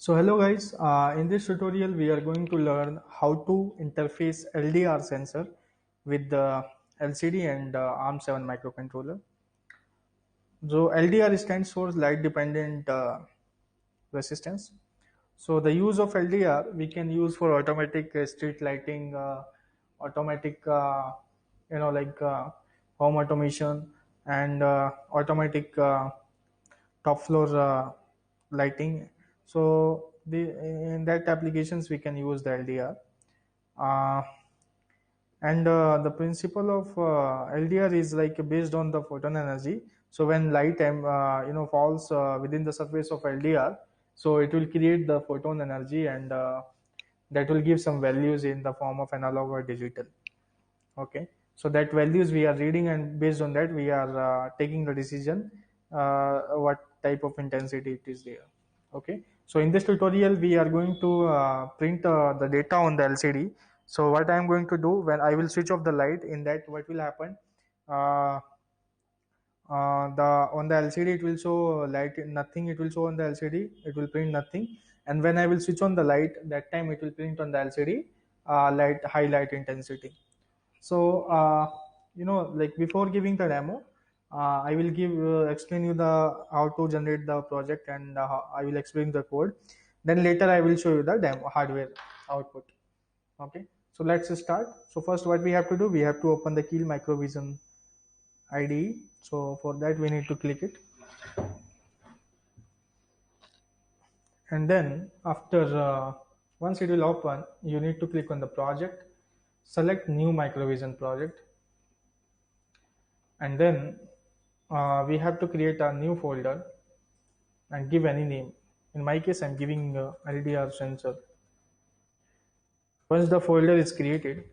So hello guys, in this tutorial we are going to learn how to interface LDR sensor with the LCD and ARM7 microcontroller. So LDR stands for light dependent resistance. So the use of LDR we can use for automatic street lighting, automatic home automation and automatic top floor lighting. So in that applications we can use the LDR. Uh, and The principle of LDR is like based on the photon energy. So when light falls within the surface of LDR, so it will create the photon energy, and that will give some values in the form of analog or digital. Okay, so that values we are reading, and based on that we are taking the decision what type of intensity it is there. Okay, so in this tutorial we are going to print the data on the LCD. So what I am going to do, when I will switch off the light, in that what will happen, uh, the on the LCD it will show light nothing, it will show on the LCD, it will print nothing. And when I will switch on the light, that time it will print on the LCD light, high light intensity. So, like before giving the demo, I will explain you the how to generate the project, and I will explain the code. Then later I will show you the demo hardware output. Okay. So let's start. So first, what we have to do, we have to open the Keel Microvision IDE. So for that, we need to click it, and then after once it will open, you need to click on the project, select New Microvision project, and then we have to create a new folder and give any name. In my case, I'm giving LDR sensor. Once the folder is created,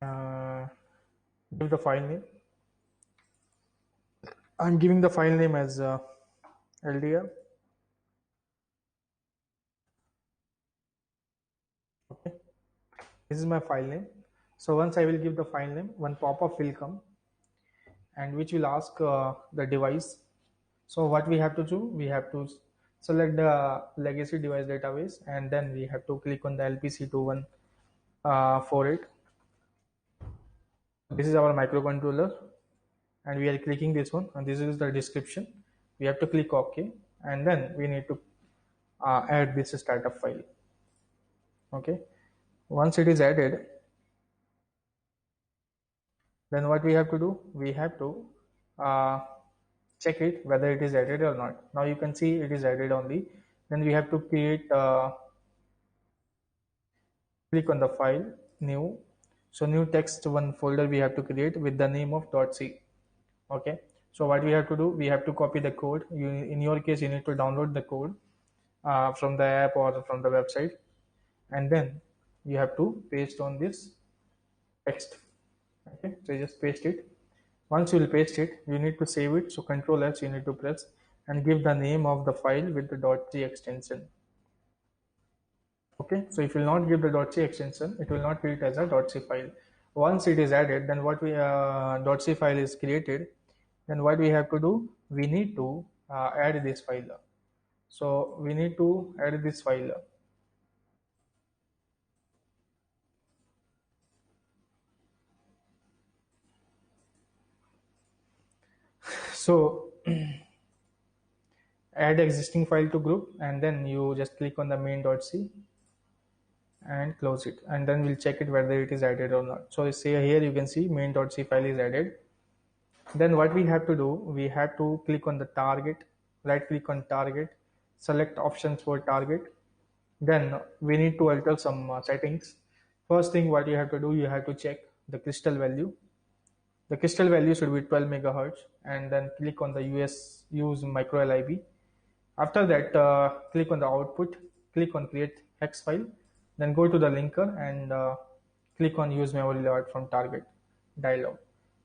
uh, give the file name. I'm giving the file name as LDR. Okay, this is my file name. So once I will give the file name, one pop-up will come, and which will ask the device. So what we have to do, we have to select the legacy device database, and then we have to click on the LPC21 for it. This is our microcontroller, and we are clicking this one, and this is the description. We have to click OK, and then we need to add this startup file. Okay, once it is added, then what we have to do, we have to uh, check it whether it is added or not. Now you can see it is added only. Then we have to create click on the file, new. So new text one folder we have to create with the name of .c. Okay, so what we have to do, we have to copy the code. In your case, you need to download the code from the app or from the website, and then you have to paste on this text. Okay, so you just paste it. Once you will paste it, you need to save it. So Control S you need to press, and give the name of the file with the .c extension. Okay, so if you will not give the .c extension, it will not create as a .c file. Once it is added, then what we .c file is created, then what we have to do, we need to add this file. So we need to add this file. So add existing file to group, and then you just click on the main.c and close it, and then we'll check it whether it is added or not. So say here you can see main.c file is added. Then what we have to do, we have to click on the target, right click on target, select options for target. Then we need to alter some settings. First thing what you have to do, you have to check the crystal value. The crystal value should be 12 megahertz, and then click on the use micro LIB. After that, click on the output, click on create hex file, then go to the linker and click on use memory layout from target dialog,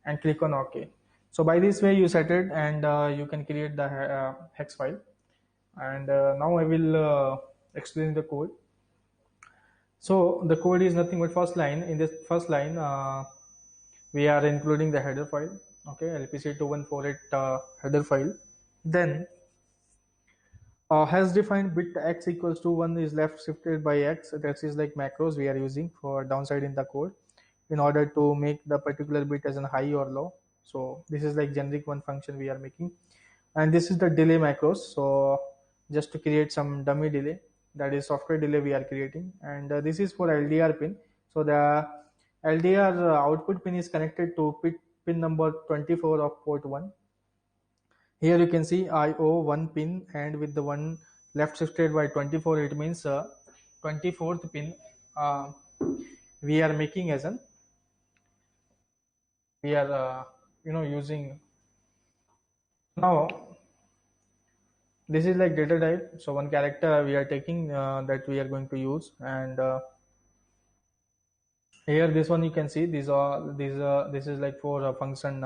and click on OK. So by this way you set it, and you can create the hex file. And now I will explain the code. So the code is nothing but first line. In this first line, we are including the header file. Okay, LPC2148 header file. Then Has defined bit x equals to 1 is left shifted by x. That is like macros we are using for downside in the code in order to make the particular bit as a high or low. So this is like generic one function we are making, and this is the delay macros. So just to create some dummy delay, that is software delay we are creating, and this is for LDR pin. So the LDR output pin is connected to pin number 24 of port 1. Here you can see IO one pin, and with the one left shifted by 24, it means 24th pin uh, we are making as an we are using now. This is like data type. So one character we are taking that we are going to use, and here this one you can see this is like for a function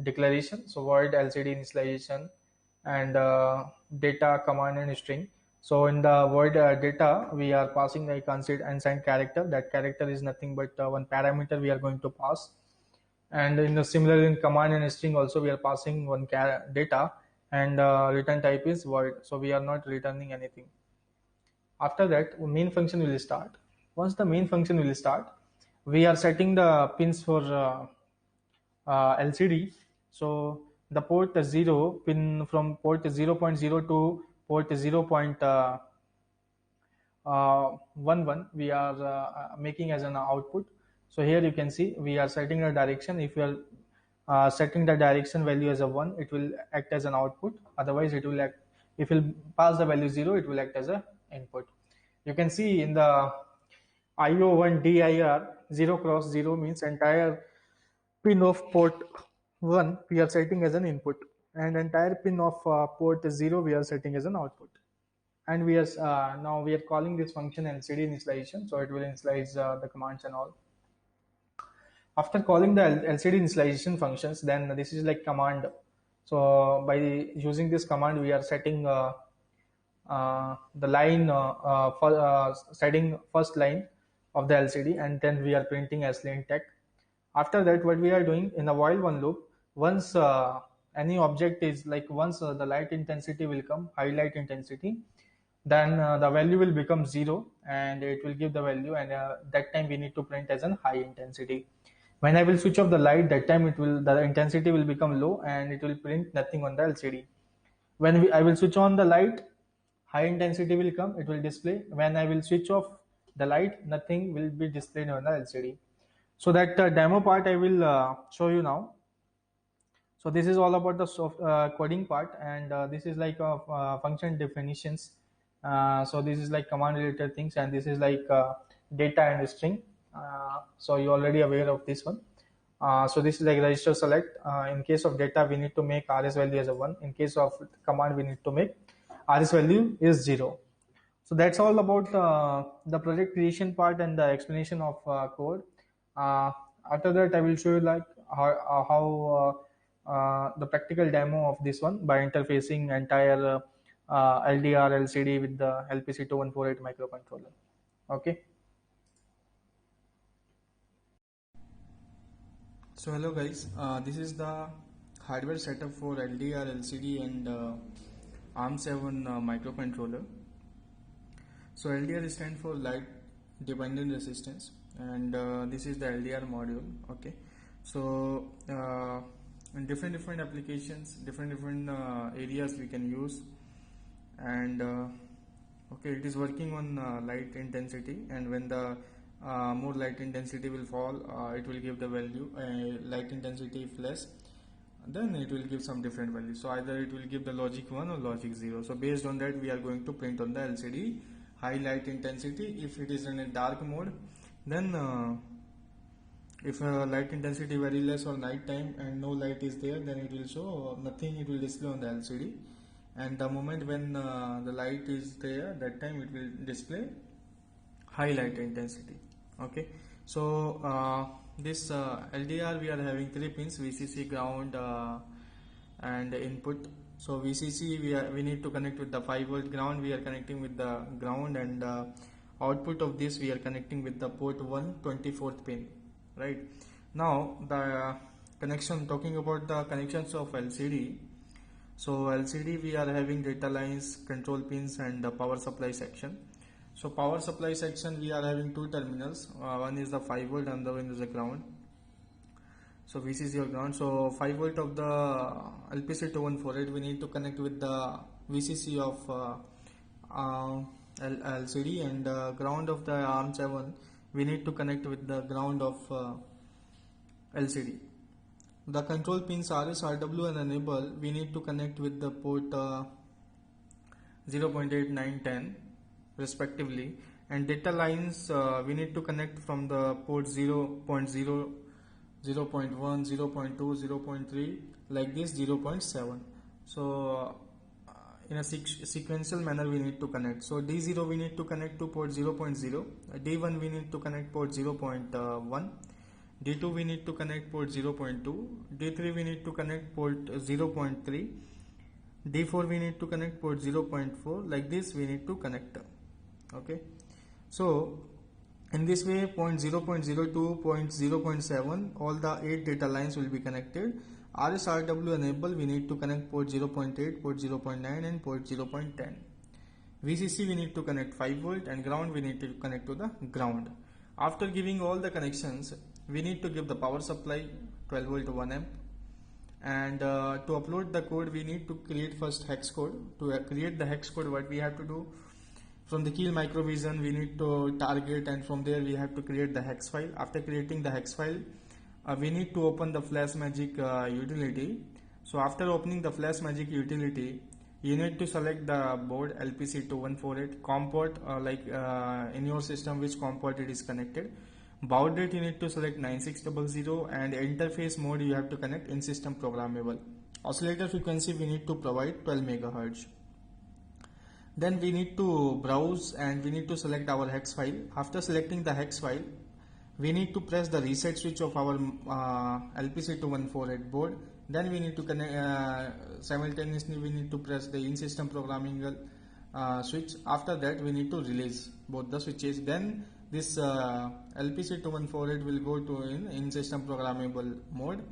declaration. So void LCD initialization and data command and string. So in the void data we are passing like unsigned character. That character is nothing but one parameter we are going to pass, and in the similar in command and string also we are passing one data, and return type is void, so we are not returning anything. After that main function will start. Once the main function will start, we are setting the pins for LCD. So the port 0 pin from port 0.0 to port 0.11 we are making as an output. So here you can see we are setting a direction. If you are setting the direction value as a 1, it will act as an output. Otherwise it will act, if you pass the value 0, it will act as a input. You can see in the IO1 DIR 0 cross 0 means entire pin of port 1 we are setting as an input, and entire pin of port 0 we are setting as an output. And we are now we are calling this function LCD initialization, so it will initialize the commands and all. After calling the LCD initialization functions, then this is like command. So by using this command we are setting the line for setting first line of the LCD, and then we are printing as len tech. After that what we are doing in a while one loop, once any object is like once the light intensity will come, highlight intensity, then the value will become 0 and it will give the value, and that time we need to print as an high intensity. When I will switch off the light, that time the intensity will become low and it will print nothing on the LCD. When I will switch on the light, high intensity will come, it will display. When I will switch off the light, nothing will be displayed on the LCD. So that demo part I will show you now. So this is all about the coding part, and this is like function definitions. So this is like command related things, and this is like data and string. So you already aware of this one. So this is like register select. In case of data, we need to make rs value as a 1. In case of command, we need to make rs value is 0. So that's all about the project creation part and the explanation of code. Uh, After that, I will show you like how the practical demo of this one by interfacing entire LDR LCD with the LPC2148 microcontroller. Okay. So hello guys, this is the hardware setup for LDR LCD and ARM7 microcontroller. So LDR stands for light dependent resistance, and this is the LDR module. Okay, so in different applications, different areas we can use, and okay, it is working on light intensity, and when the more light intensity will fall, it will give the value. Light intensity if less, then it will give some different value. So either it will give the logic 1 or logic 0. So based on that we are going to print on the LCD high light intensity. If it is in a dark mode, then if light intensity very less or night time and no light is there, then it will show nothing, it will display on the LCD. And the moment when the light is there, that time it will display high light intensity. Okay, so this LDR we are having 3 pins: VCC, ground, and input. So VCC we need to connect with the 5V ground, we are connecting with the ground, and output of this we are connecting with the port 1 24th pin. Right now the connection, talking about the connections of LCD. So LCD we are having data lines, control pins, and the power supply section. So power supply section we are having two terminals. One is the 5 volt and the other one is the ground. So VCC or ground. So 5 volt of the LPC2148 we need to connect with the VCC of LCD, and ground of the ARM7 we need to connect with the ground of LCD. The control pins RS, RW and enable we need to connect with the port 0.8, 9, 10 respectively, and data lines we need to connect from the port 0.0, 0.1, 0.2, 0.3 like this 0.7. So in a sequential manner we need to connect. So D0 we need to connect to port 0.0, D1 we need to connect port 0.1, D2 we need to connect port 0.2, D3 we need to connect port 0.3, D4 we need to connect port 0.4, like this we need to connect. Okay, so in this way point 0.02, point 0.7, all the 8 data lines will be connected. RSRW enable we need to connect port 0.8, port 0.9 and port 0.10. VCC we need to connect 5 volt and ground we need to connect to the ground. After giving all the connections, we need to give the power supply 12 volt to 1 amp, and to upload the code we need to create first hex code. To create the hex code, what we have to do, from the Keil Microvision we need to target, and from there we have to create the hex file. After creating the hex file, we need to open the FlashMagick utility. So after opening the FlashMagick utility, you need to select the board LPC2148 COM port, in your system which COM port it is connected. Baud rate you need to select 9600, and interface mode you have to connect in system programmable. Oscillator frequency we need to provide 12 MHz. Then we need to browse and we need to select our hex file. After selecting the hex file, we need to press the reset switch of our LPC2148 board. Then we need to connect, simultaneously we need to press the in system programming switch. After that we need to release both the switches. Then this LPC2148 will go to in system programmable mode.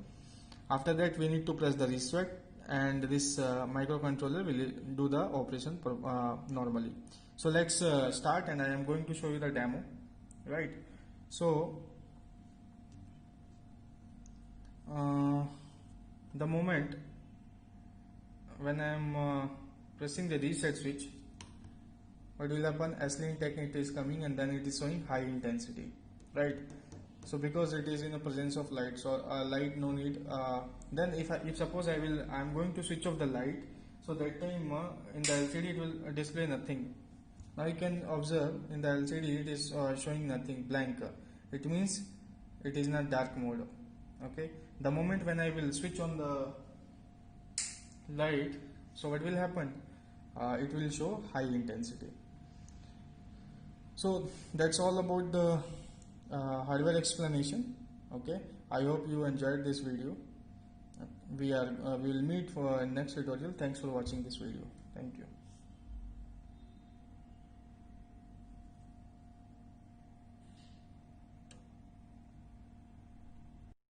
After that we need to press the reset, and this microcontroller will do the operation normally. So let's start, and I am going to show you the demo, right? So the moment when I am pressing the reset switch, what will happen? S-Link technique is coming, and then it is showing high intensity, right? So because it is in the presence of light, so light no need. Then if suppose I am going to switch off the light, so that time in the LCD it will display nothing. Now you can observe in the LCD it is showing nothing, blank. It means it is in a dark mode. Okay, the moment when I will switch on the light, so what will happen? It will show high intensity. So that's all about the hardware explanation. Okay, I hope you enjoyed this video. We will meet for next tutorial. Thanks for watching this video. Thank you.